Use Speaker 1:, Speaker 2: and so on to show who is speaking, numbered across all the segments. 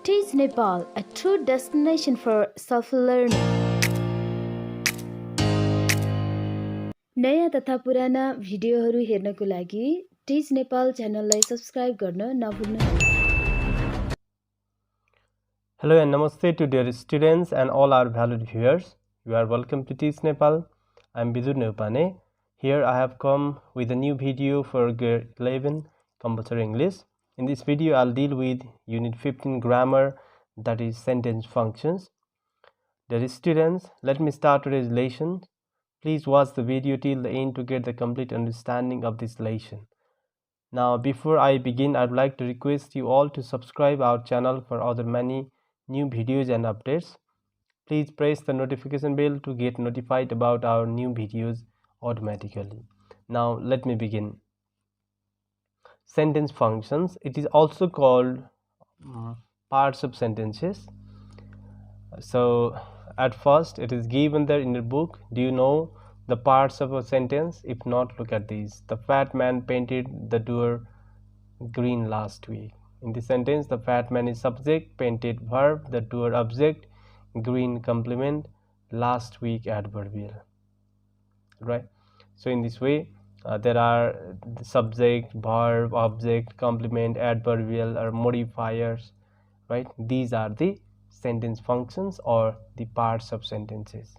Speaker 1: Teach Nepal, a true destination for self-learning. नयाँ तथा पुराना भिडियोहरू हेर्नको लागि टिच नेपाल च्यानललाई सब्स्क्राइब गर्न नभुल्नुहोला।
Speaker 2: Hello and namaste to dear students and all our valued viewers. You are welcome to Teach Nepal. I am Bidur Neupane. Here I have come with a new video for grade 11 Compulsory English. In this video I'll deal with unit 15 grammar, that is sentence functions. Dear students, let me start today's lesson. Please watch the video till the end to get the complete understanding of this lesson. Now before I begin, I'd like to request you all to subscribe our channel for other many new videos and updates. Please press the notification bell to get notified about our new videos automatically. Now let me begin. Sentence functions. It is also called parts of sentences. So at first it is given there in the book. Do you know the parts of a sentence? If not, look at these. The fat man painted the door green last week. In this sentence, the fat man is subject, painted verb, the door object, green complement, last week adverbial. Right? So in this way, there are the subject, verb, object, complement, adverbial or modifiers. Right? These are the sentence functions or the parts of sentences.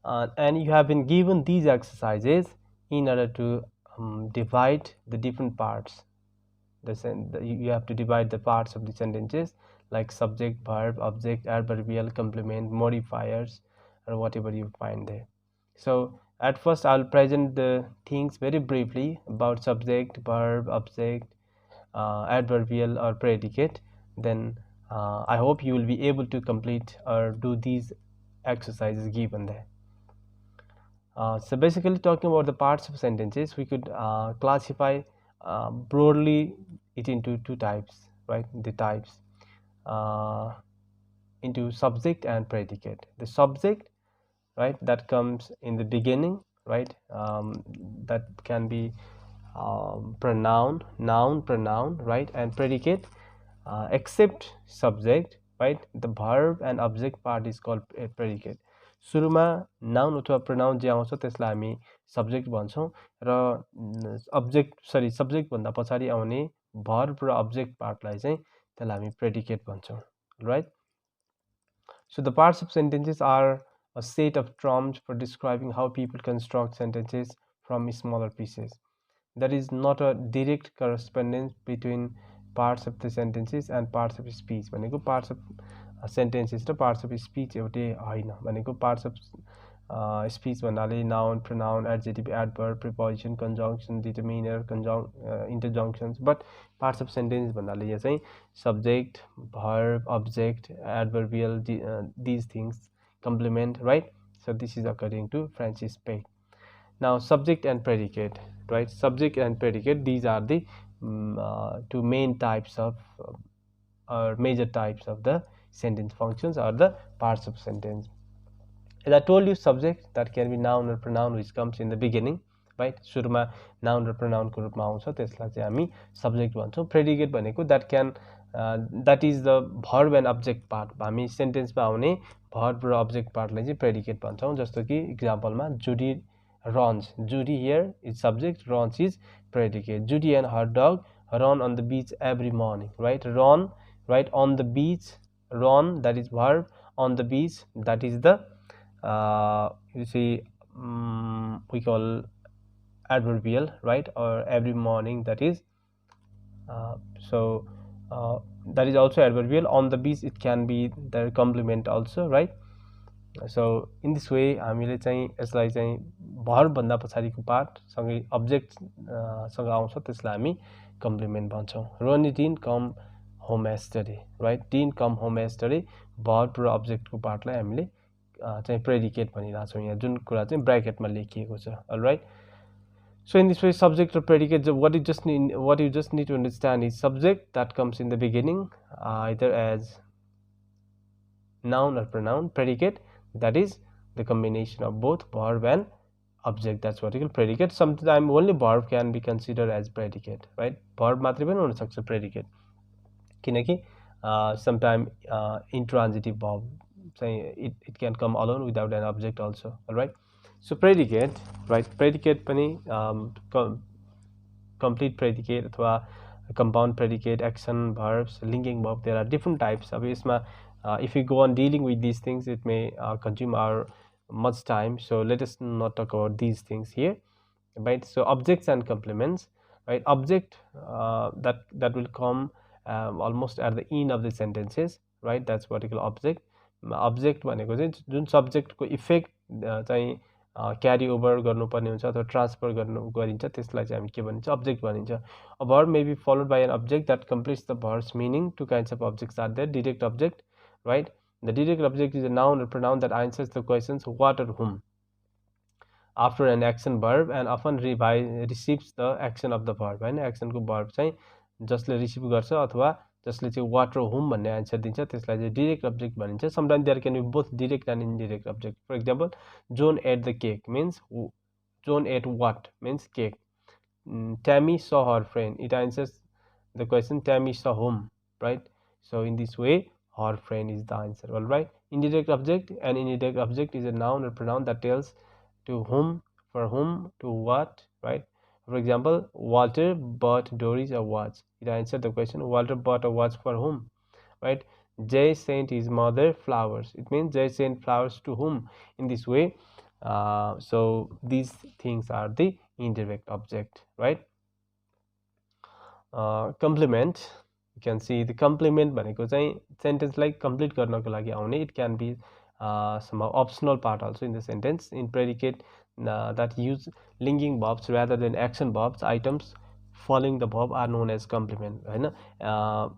Speaker 2: And you have been given these exercises in order to divide the different parts. You have to divide the parts of the sentences like subject, verb, object, adverbial, complement, modifiers, or whatever you find there. So at first I'll present the things very briefly about subject, verb, object, adverbial or predicate. Then I hope you will be able to complete or do these exercises given there. So basically, talking about the parts of sentences, we could classify broadly it into two types, right? The types into subject and predicate. The subject, right, that comes in the beginning, right? That can be pronoun, noun, pronoun, right? And predicate, except subject, right? The verb and object part is called a predicate. सुरुमा noun अथवा pronoun जे आउँछ त्यसलाई हामी subject भन्छौँ र subject भन्दा पछाडि आउने verb र object पार्टलाई चाहिँ त्यसलाई हामी प्रेडिकेट भन्छौँ, right? So the parts of sentences are a set of terms for describing how people construct sentences from smaller pieces. There is not a direct correspondence between parts of the sentences and parts of speech. भनेको parts of sentences र parts of speech एउटै होइन. भनेको parts of speech भन्नाले noun, pronoun, adjective, adverb, preposition, conjunction, determiner, interjunctions. But parts of sentence भन्नाले यहाँ चाहिँ subject, verb, object, adverbial, these things, complement, right? So this is according to Francis Bacon. Now subject and predicate, right? Subject and predicate, these are the two main types of or major types of the sentence functions or the parts of sentence. As I told you, subject, that can be noun or pronoun which comes in the beginning, right? सुरुमा noun र pronoun को रूपमा आउँछ, त्यसलाई चाहिँ हामी subject भन्छौँ. Predicate भनेको that is the verb and object part. हामी sentence मा आउने verb र object part लाई चाहिँ predicate भन्छौँ. जस्तो कि example मा Judy runs. Judy here is subject, runs is predicate. Judy and her dog run on the beach every morning, right? Run, right, on the beach, run, that is verb, on the beach, that is the you see we call adverbial, right? Or every morning, that is that is also adverbial. On the beach, it can be the complement also, right? So in this way हामीले चाहिँ यसलाई चाहिँ verb भन्दा पछाडिको part सँगै object सँग आउँछ, त्यसलाई हामी कम्प्लिमेन्ट भन्छौँ. Ronnie didn't come home yesterday, right? Didn't come home yesterday, verb र अब्जेक्टको पार्टलाई हामीले चाहिँ प्रेडिकेट भनिरहेछौँ यहाँ, जुन कुरा चाहिँ ब्र्याकेटमा लेखिएको छ. All right? So in this way, subject or predicate, what you just need to understand is subject that comes in the beginning, either as noun or pronoun. Predicate, that is the combination of both verb and object, that's what you call predicate. Sometimes only verb can be considered as predicate, right? Verb मात्रै पनि हुन सक्छ predicate. किनकि sometime intransitive verb saying it can come alone without an object also. All right, so predicate, right? Predicate pani complete predicate अथवा compound predicate, action verbs, linking verb, there are different types. अब यसमा if we go on dealing with these things, it may consume our much time, so let us not talk about these things here, right? So objects and complements, right? Object that will come almost at the end of the sentences, right? That's what we call object. Object भनेको चाहिँ जुन सब्जेक्टको effect चाहिँ क्यारी over गर्नुपर्ने हुन्छ अथवा transfer गरिन्छ त्यसलाई चाहिँ हामी के भनिन्छ, अब्जेक्ट भनिन्छ. A verb may be followed by an object that completes the verb's meaning. Two kinds of objects are there. Direct object, right? The direct object is a noun or pronoun that answers the questions what or whom after an action verb and often receives the action of the verb. Hahn, एक्सनको verb चाहिँ जसले receive गर्छ अथवा जसले चाहिँ what or whom भन्ने answer दिन्छ त्यसलाई चाहिँ direct object भनिन्छ. Sometimes there can be both direct and indirect object. For example, John ate the cake means John ate what means cake. Tammy saw her friend, it answers the question Tammy saw whom, right? So in this way her friend is the answer. All right, indirect object, an indirect object is a noun or pronoun that tells to whom, for whom, to what, right? For example, Walter bought Doris a watch, it answered the question Walter bought a watch for whom, right? Jay sent his mother flowers, it means Jay sent flowers to whom. In this way so these things are the indirect object, right? Complement, you can see the complement भनेको चाहिँ sentence like complete गर्नको लागि आउने. It can be some optional part also in the sentence. In predicate that use linking verbs rather than action verbs, items following the verb are known as complement. Hahn,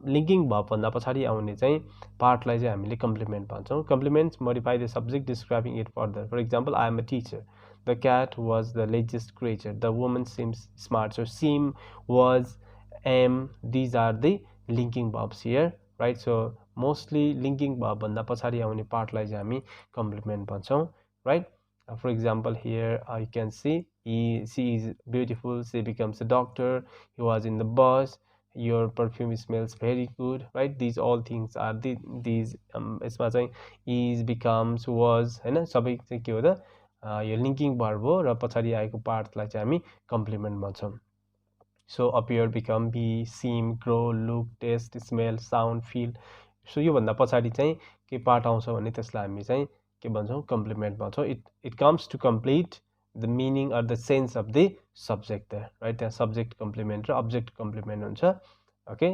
Speaker 2: linking verb भन्दा पछाडि आउने चाहिँ पार्टलाई चाहिँ हामीले complement भन्छौँ. Complements modify the subject describing it further. For example, I am a teacher, the cat was the laziest creature, the woman seems smart. So seem, was, am, these are the linking verbs here, right? So mostly linking verb भन्दा पछाडि आउने पार्टलाई चाहिँ हामी complement भन्छौँ, right? For example, here you can see she is beautiful, she becomes a doctor, he was in the bus, your perfume smells very good, right? These all things are these यसमा चाहिँ is, becomes, was, हैन, सबै चाहिँ के हो त यो linking verb हो र पछाडि आएको पार्टलाई चाहिँ हामी कम्प्लिमेन्ट भन्छौँ. सो appear, become, be, seem, grow, look, taste, smell, sound, feel. सो योभन्दा पछाडि चाहिँ के पार्ट आउँछ भने त्यसलाई हामी चाहिँ के भन्छौँ, कम्प्लिमेन्ट भन्छौँ. It comes to complete the meaning or the sense of the subject there, right? त्यहाँ सब्जेक्ट कम्प्लिमेन्ट र अब्जेक्ट कम्प्लिमेन्ट हुन्छ. Okay,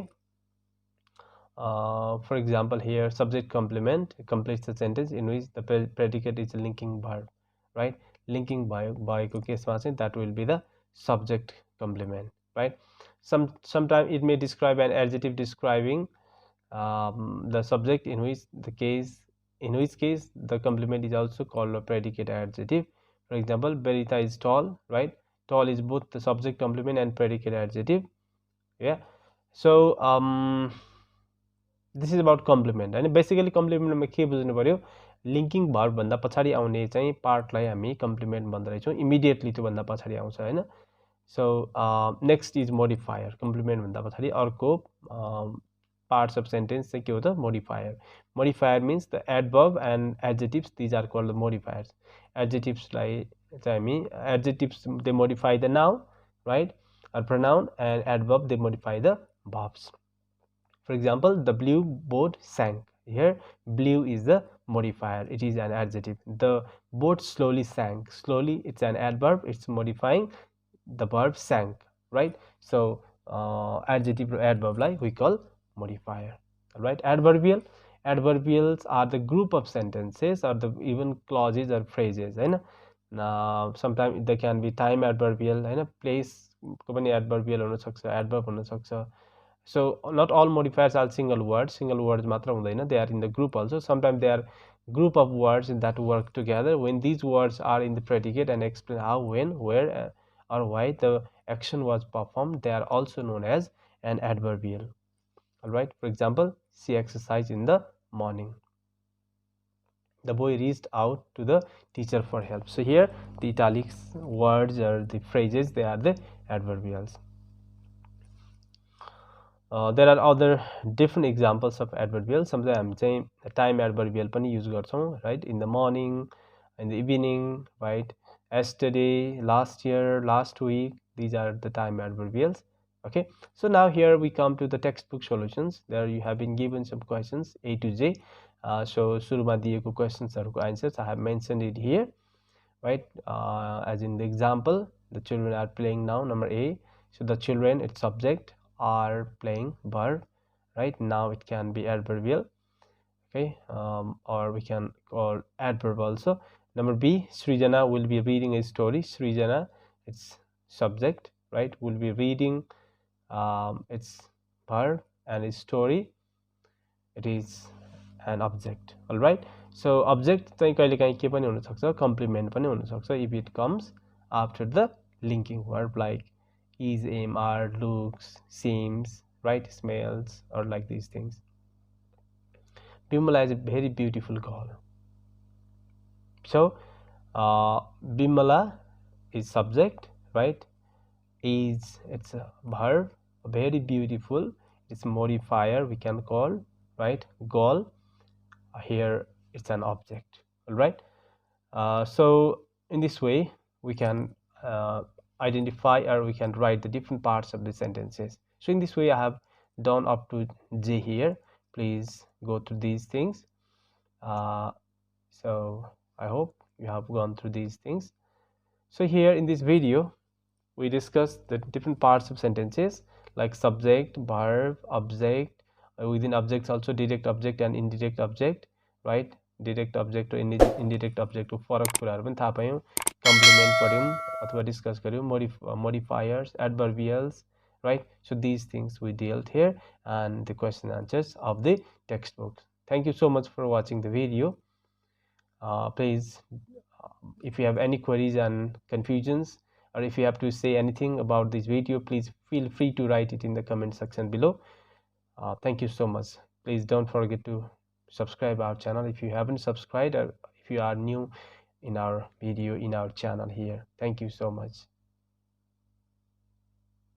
Speaker 2: for example, here subject complement completes the sentence in which the predicate is a linking verb, right? Linking भएको केसमा चाहिँ that will be the subject complement, right? Sometimes it may describe an adjective describing the subject, in which case the complement is also called a predicate adjective. For example, Berita is tall, right? Tall is both the subject complement and predicate adjective. Yeah, so this is about complement. And basically complement मा के बुझ्नु पर्यो, linking verb भन्दा पछाडि आउने चाहिँ पार्टलाई हामी complement भन्दो रहेछौँ. Immediately त्यो भन्दा पछाडि आउँछ, हैन? So next is modifier. Complement भन्दा पछाडि अर्को पार्ट्स अफ सेन्टेन्स चाहिँ के हो त, modifier. Modifier means the adverb and adjectives, these are called the modifiers. एडजेक्टिभ्सलाई चाहिँ हामी adjectives they modify the noun, right, or pronoun, and adverb they modify the verbs. For example, the blue boat sank. Here blue is the modifier, it is an adjective. The boat slowly sank. Slowly, it's an adverb, it's modifying the verb sank, right? So adjective or adverb like we call modifier, right? Adverbial, adverbials are the group of sentences or the even clauses or phrases, right? Sometimes they can be time adverbial, right? Place को पनि adverbial हुन सक्छ, adverb हुन सक्छ. So not all modifiers are single words मात्र हुँदैन, they are in the group also. Sometimes they are group of words that work together. When these words are in the predicate and explain how, when, where or why the action was performed, they are also known as an adverbial. All right, for example, she exercised in the morning. The boy reached out to the teacher for help. So here the italics words or the phrases, they are the adverbials. There are other different examples of adverbial. Sometimes time adverbial पनि use गर्छौं, right? In the morning, in the evening, right? Yesterday, last year, last week. These are the time adverbials. Okay, so now here we come to the textbook solutions. There you have been given some questions A to J. So सुरुमा दिएको questions-हरुको answers I have mentioned it here, right? As in the example, the children are playing now, number A. So the children, its subject, are playing, verb, right? Now it can be adverbial, okay? Or we can call adverb also. Number B, Srijana will be reading a story. Srijana, its subject, right? Will be reading its verb, and its story, it is an object. All right, so object चाहिँ कहिलेकाहीँ के पनि हुन सक्छ, complement पनि हुन सक्छ if it comes after the linking verb like is, am, are, looks, seems, right, smells, or like these things. Bimala is a very beautiful girl. So Bimala is subject, right? Is, it's a verb, very beautiful, it's modifier we can call, right? Girl, here it's an object. All right, so in this way we can identify, or we can write the different parts of the sentences. So in this way I have done up to J here. Please go through these things. So I hope you have gone through these things. So here in this video we discussed the different parts of sentences like subject, verb, object, within objects also direct object and indirect object, right? Direct object or indirect object को फरक कुराहरु पनि थाहा पायौं, complement पढ्यौं अथवा discuss गर्यौं, modifiers, adverbials, right? So these things we dealt here, and the question answers of the textbook. Thank you so much for watching the video. Please, if you have any queries and confusions, or if you have to say anything about this video, please feel free to write it in the comment section below. Thank you so much. Please don't forget to subscribe our channel if you haven't subscribed, or if you are new in our video, in our channel here. Thank you so much.